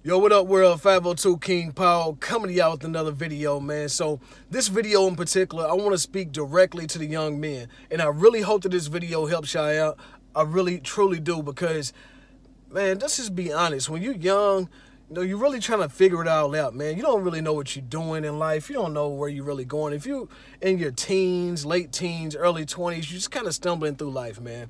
Yo, what up, world? 502 King Paul coming to y'all with another video, man. So this video in particular, I want to speak directly to the young men. And I really hope that this video helps y'all out. I really, truly do, because, man, let's just be honest. When you're young, you're really trying to figure it all out, man. You don't really know what you're doing in life. You don't know where you're really going. If you're in your teens, late teens, early 20s, you're just kind of stumbling through life, man.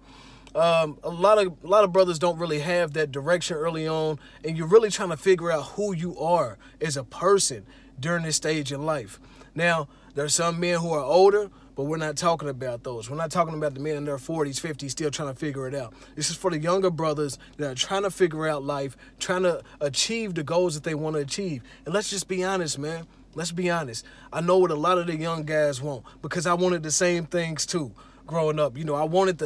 A lot of brothers don't really have that direction early on, and you're really trying to figure out who you are as a person during this stage in life. Now, there's some men who are older, but we're not talking about those. We're not talking about the men in their 40s, 50s, still trying to figure it out. This is for the younger brothers that are trying to figure out life, trying to achieve the goals that they want to achieve. And let's just be honest, man. Let's be honest. I know what a lot of the young guys want, because I wanted the same things too growing up. I wanted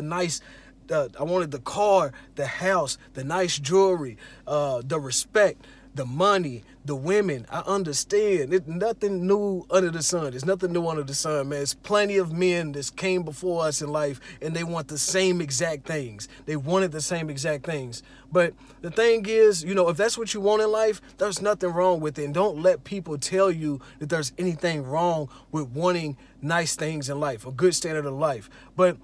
I wanted the car, the house, the nice jewelry, the respect, the money, the women. I understand. It's nothing new under the sun. There's nothing new under the sun, man. There's plenty of men that came before us in life, and they want the same exact things. They wanted the same exact things. But the thing is, if that's what you want in life, there's nothing wrong with it. And don't let people tell you that there's anything wrong with wanting nice things in life, a good standard of life. But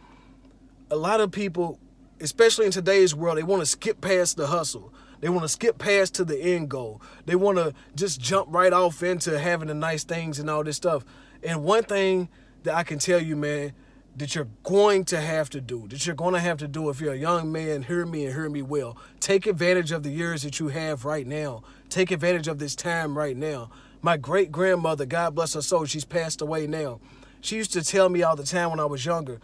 a lot of people, especially in today's world, they want to skip past the hustle. They want to skip past to the end goal. They want to just jump right off into having the nice things and all this stuff. And one thing that I can tell you, man, that you're going to have to do, if you're a young man, hear me and hear me well. Take advantage of the years that you have right now. Take advantage of this time right now. My great-grandmother, God bless her soul, she's passed away now. She used to tell me all the time when I was younger,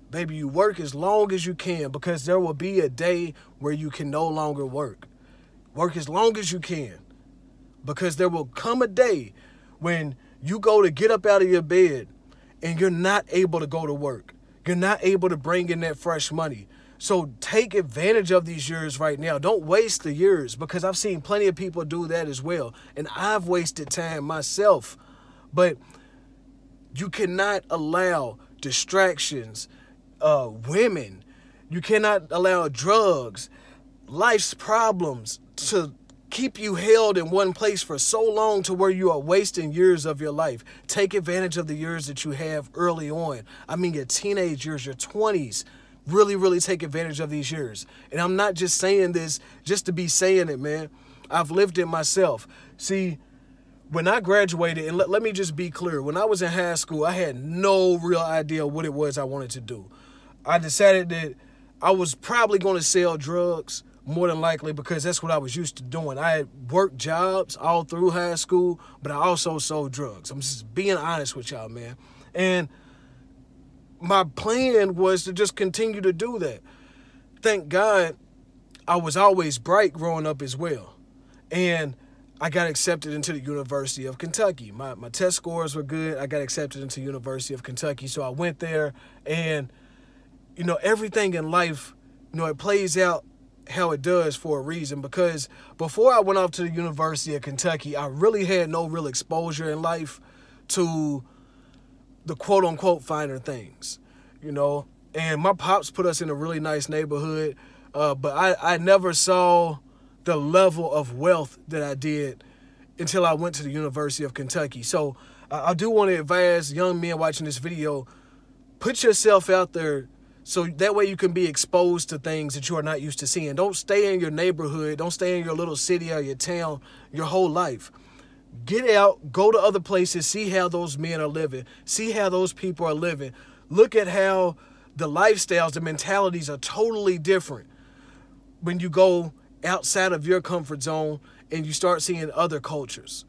baby, you work as long as you can, because there will be a day where you can no longer work. Work as long as you can, because there will come a day when you go to get up out of your bed and you're not able to go to work. You're not able to bring in that fresh money. So take advantage of these years right now. Don't waste the years, because I've seen plenty of people do that as well. And I've wasted time myself. But you cannot allow distractions, women, you cannot allow drugs, life's problems to keep you held in one place for so long to where you are wasting years of your life. Take advantage of the years that you have early on. I mean, your teenage years, your 20s. Really, really take advantage of these years. And I'm not just saying this just to be saying it, man. I've lived it myself. See, when I graduated, and let me just be clear, when I was in high school, I had no real idea what it was I wanted to do. I decided that I was probably going to sell drugs, more than likely, because that's what I was used to doing. I had worked jobs all through high school, but I also sold drugs. I'm just being honest with y'all, man. And my plan was to just continue to do that. Thank God I was always bright growing up as well. And I got accepted into the University of Kentucky. My test scores were good. I got accepted into the University of Kentucky. So I went there, and everything in life, it plays out how it does for a reason, because before I went off to the University of Kentucky, I really had no real exposure in life to the quote-unquote finer things, and my pops put us in a really nice neighborhood, but I never saw the level of wealth that I did until I went to the University of Kentucky. So I do want to advise young men watching this video, put yourself out there, so that way you can be exposed to things that you are not used to seeing. Don't stay in your neighborhood. Don't stay in your little city or your town your whole life. Get out, go to other places, see how those men are living, see how those people are living. Look at how the lifestyles, the mentalities are totally different when you go outside of your comfort zone and you start seeing other cultures.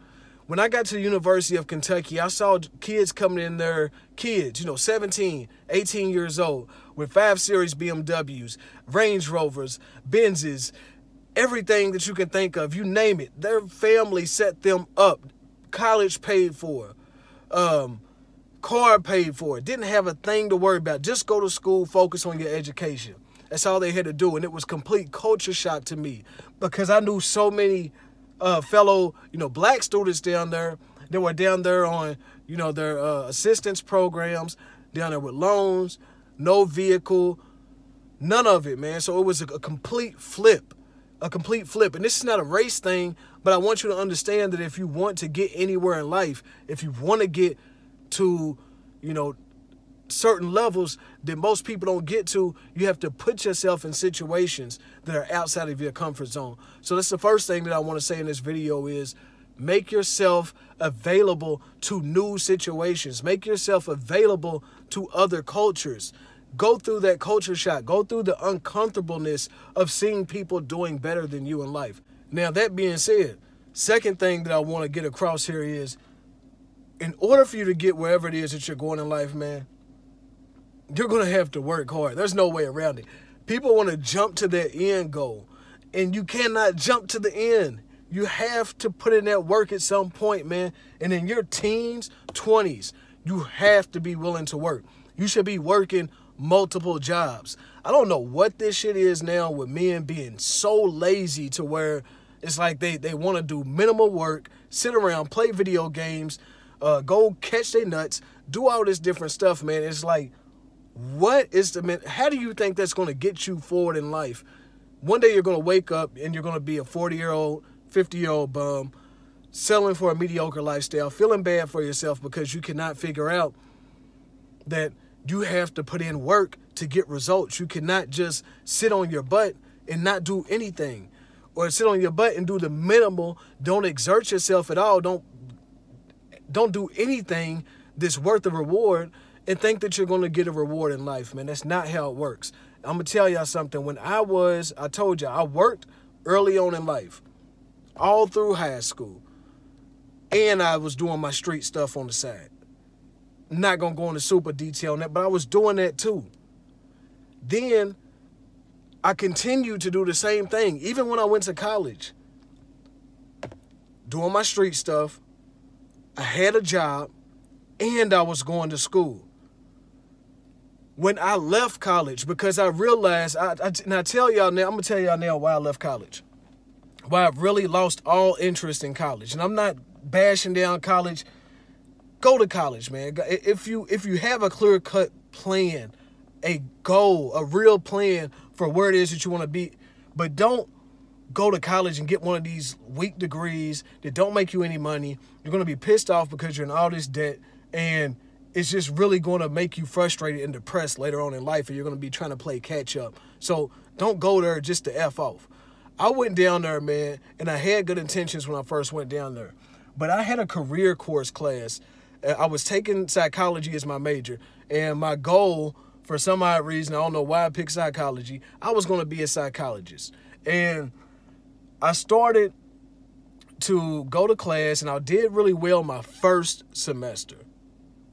When I got to the University of Kentucky, I saw kids coming in there, 17, 18 years old, with 5 Series BMWs, Range Rovers, Benzes, everything that you can think of, you name it. Their family set them up. College paid for, car paid for. Didn't have a thing to worry about. Just go to school, focus on your education. That's all they had to do, and it was complete culture shock to me, because I knew so many fellow, black students down there that were down there on, their assistance programs, down there with loans, no vehicle, none of it, man. So it was a complete flip a complete flip. And this is not a race thing, but I want you to understand that if you want to get anywhere in life, if you want to get to, certain levels that most people don't get to, you have to put yourself in situations that are outside of your comfort zone. So that's the first thing that I want to say in this video is make yourself available to new situations. Make yourself available to other cultures. Go through that culture shock. Go through the uncomfortableness of seeing people doing better than you in life. Now, that being said, second thing that I want to get across here is, in order for you to get wherever it is that you're going in life, man, you're going to have to work hard. There's no way around it. People want to jump to their end goal, and you cannot jump to the end. You have to put in that work at some point, man. And in your teens, 20s, you have to be willing to work. You should be working multiple jobs. I don't know what this shit is now with men being so lazy to where it's like they want to do minimal work, sit around, play video games, go catch their nuts, do all this different stuff, man. It's like, how do you think that's going to get you forward in life? One day you're going to wake up and you're going to be a 40-year-old, 50-year-old bum, selling for a mediocre lifestyle, feeling bad for yourself because you cannot figure out that you have to put in work to get results. You cannot just sit on your butt and not do anything, or sit on your butt and do the minimal. Don't exert yourself at all. Don't do anything that's worth a reward and think that you're going to get a reward in life, man. That's not how it works. I'm going to tell y'all something. When I told you, I worked early on in life, all through high school, and I was doing my street stuff on the side. Not going to go into super detail on that, but I was doing that too. Then I continued to do the same thing, even when I went to college. Doing my street stuff, I had a job, and I was going to school. When I left college, because I realized, and I tell y'all now, I'm going to tell y'all now why I left college. Why I really lost all interest in college. And I'm not bashing down college. Go to college, man. If you have a clear-cut plan, a goal, a real plan for where it is that you want to be, but don't go to college and get one of these weak degrees that don't make you any money. You're going to be pissed off because you're in all this debt, and it's just really going to make you frustrated and depressed later on in life, and you're going to be trying to play catch up. So don't go there just to F off. I went down there, man, and I had good intentions when I first went down there. But I had a career course class. I was taking psychology as my major, and my goal, for some odd reason, I don't know why I picked psychology, I was going to be a psychologist. And I started to go to class, and I did really well my first semester.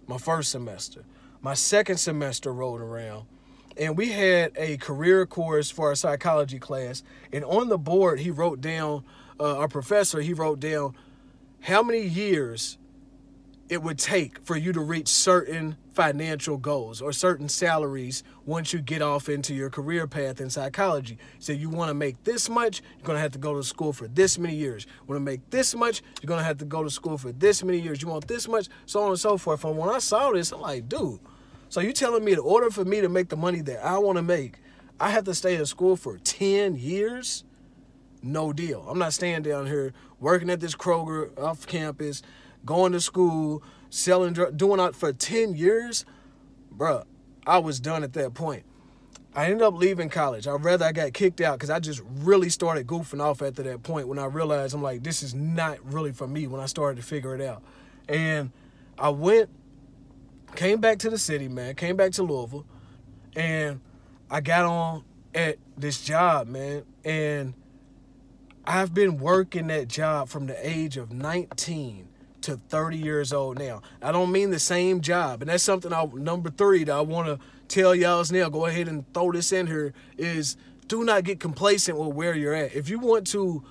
My second semester rolled around, and we had a career course for our psychology class. And on the board, he wrote down, our professor, he wrote down how many years it would take for you to reach certain financial goals or certain salaries once you get off into your career path in psychology. So you want to make this much, you're going to have to go to school for this many years. You want to make this much, you're going to have to go to school for this many years. You want this much, so on and so forth. And when I saw this, I'm like, dude, so you telling me in order for me to make the money that I want to make, I have to stay in school for 10 years? No deal. I'm not staying down here working at this Kroger off campus, going to school, selling drugs, doing that for 10 years. Bruh, I was done at that point. I ended up leaving college. I got kicked out because I just really started goofing off after that point when I realized, I'm like, this is not really for me when I started to figure it out. And I came back to the city, man, came back to Louisville, and I got on at this job, man, and I've been working that job from the age of 19 to 30 years old now. I don't mean the same job. And that's something, number 3 that I want to tell y'all now, go ahead and throw this in here, is do not get complacent with where you're at. If you want to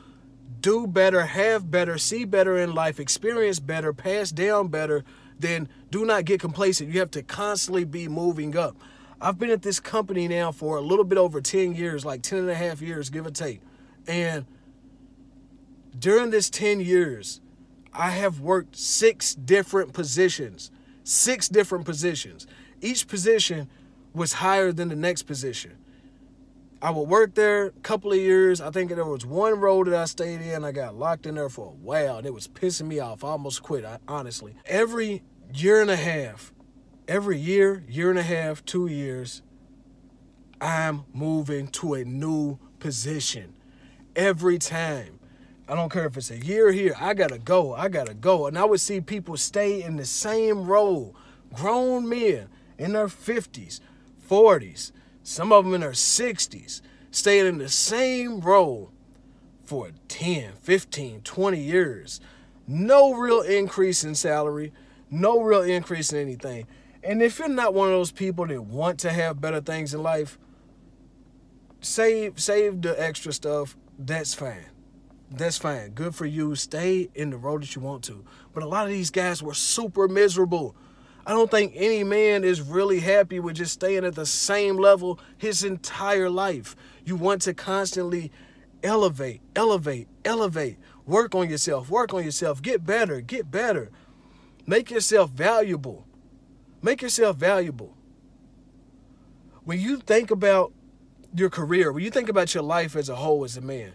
do better, have better, see better in life, experience better, pass down better, then do not get complacent. You have to constantly be moving up. I've been at this company now for a little bit over 10 years, like 10 and a half years, give or take. And during this 10 years, I have worked 6 different positions. 6 different positions. Each position was higher than the next position. I would work there a couple of years. I think there was one role that I stayed in. I got locked in there for a while, and it was pissing me off. I almost quit, honestly. Every year and a half, 2 years, I'm moving to a new position. Every time. I don't care if it's a year here. I gotta go. And I would see people stay in the same role. Grown men in their 50s, 40s, some of them in their 60s, staying in the same role for 10, 15, 20 years. No real increase in salary, no real increase in anything. And if you're not one of those people that want to have better things in life, save the extra stuff. That's fine. That's fine. Good for you. Stay in the role that you want to. But a lot of these guys were super miserable. I don't think any man is really happy with just staying at the same level his entire life. You want to constantly elevate. Work on yourself. Get better. Make yourself valuable. When you think about your career, when you think about your life as a whole as a man,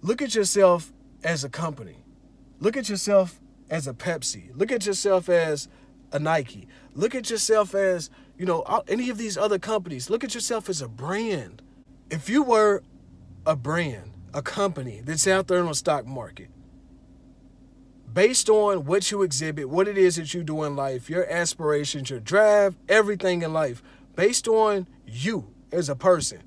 look at yourself as a company. Look at yourself as a Pepsi. Look at yourself as a Nike. Look at yourself as, any of these other companies. Look at yourself as a brand. If you were a brand, a company that's out there on the stock market, based on what you exhibit, what it is that you do in life, your aspirations, your drive, everything in life, based on you as a person.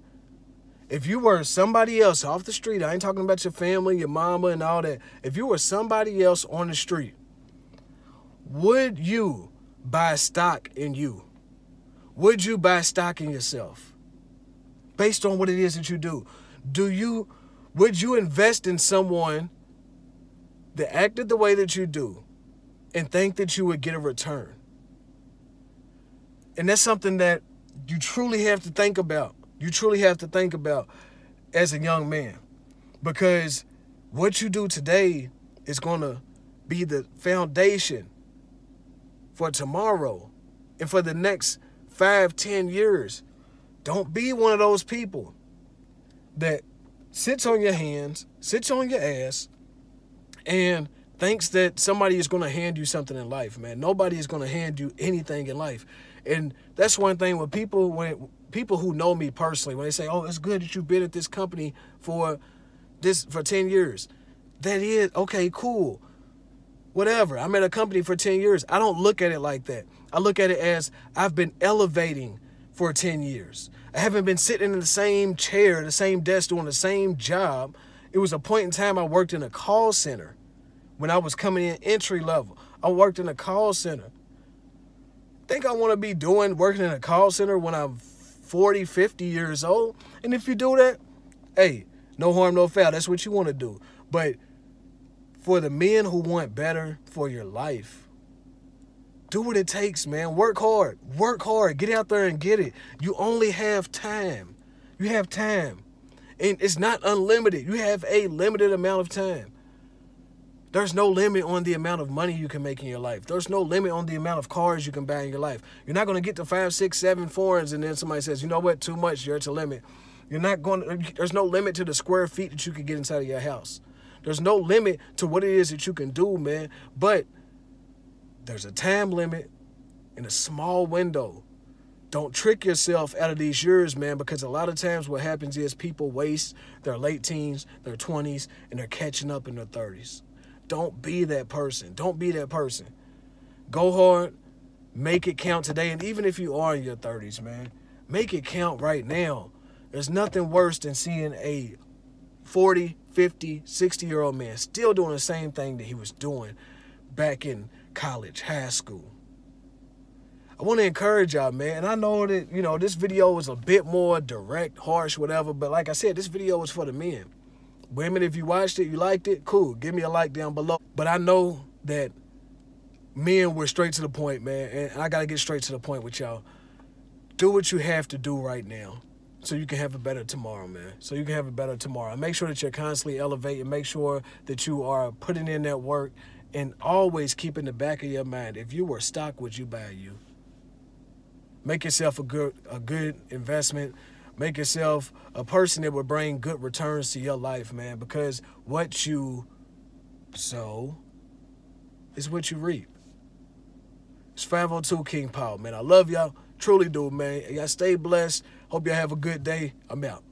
If you were somebody else off the street, I ain't talking about your family, your mama and all that. If you were somebody else on the street, would you buy stock in you? Would you buy stock in yourself? Based on what it is that you do. Would you invest in someone that acted the way that you do and think that you would get a return? And that's something that you truly have to think about. You truly have to think about as a young man, because what you do today is going to be the foundation for tomorrow and for the next 5-10 years. Don't be one of those people that sits on your hands, sits on your ass, and thinks that somebody is going to hand you something in life, man. Nobody is going to hand you anything in life. And that's one thing when people who know me personally, when they say, oh, it's good that you've been at this company for 10 years. That is, okay, cool. Whatever. I'm at a company for 10 years. I don't look at it like that. I look at it as I've been elevating for 10 years. I haven't been sitting in the same chair, the same desk, doing the same job. It was a point in time I worked in a call center when I was coming in entry level. I worked in a call center. Think I want to be working in a call center when I'm 40, 50 years old? And if you do that, hey, no harm, no foul. That's what you want to do. But for the men who want better for your life, do what it takes, man. Work hard. Get out there and get it. You only have time. You have time. And it's not unlimited. You have a limited amount of time. There's no limit on the amount of money you can make in your life. There's no limit on the amount of cars you can buy in your life. You're not going to get to 5, 6, 7 foreigns and then somebody says, you know what, too much, you're at your limit. There's no limit to the square feet that you can get inside of your house. There's no limit to what it is that you can do, man. But there's a time limit in a small window. Don't trick yourself out of these years, man, because a lot of times what happens is people waste their late teens, their 20s, and they're catching up in their 30s. Don't be that person. Go hard. Make it count today. And even if you are in your 30s, man, make it count right now. There's nothing worse than seeing a 40, 50, 60-year-old man still doing the same thing that he was doing back in college, high school. I want to encourage y'all, man. And I know that, this video was a bit more direct, harsh, whatever. But like I said, this video was for the men. Women, if you watched it, you liked it, cool. Give me a like down below. But I know that men were straight to the point, man. And I got to get straight to the point with y'all. Do what you have to do right now so you can have a better tomorrow, man. And make sure that you're constantly elevating. Make sure that you are putting in that work. And always keep in the back of your mind, if you were stock, would you buy you? Make yourself a good investment. Make yourself a person that will bring good returns to your life, man, because what you sow is what you reap. It's 502 King Paul, man. I love y'all. Truly do, man. Y'all stay blessed. Hope y'all have a good day. I'm out.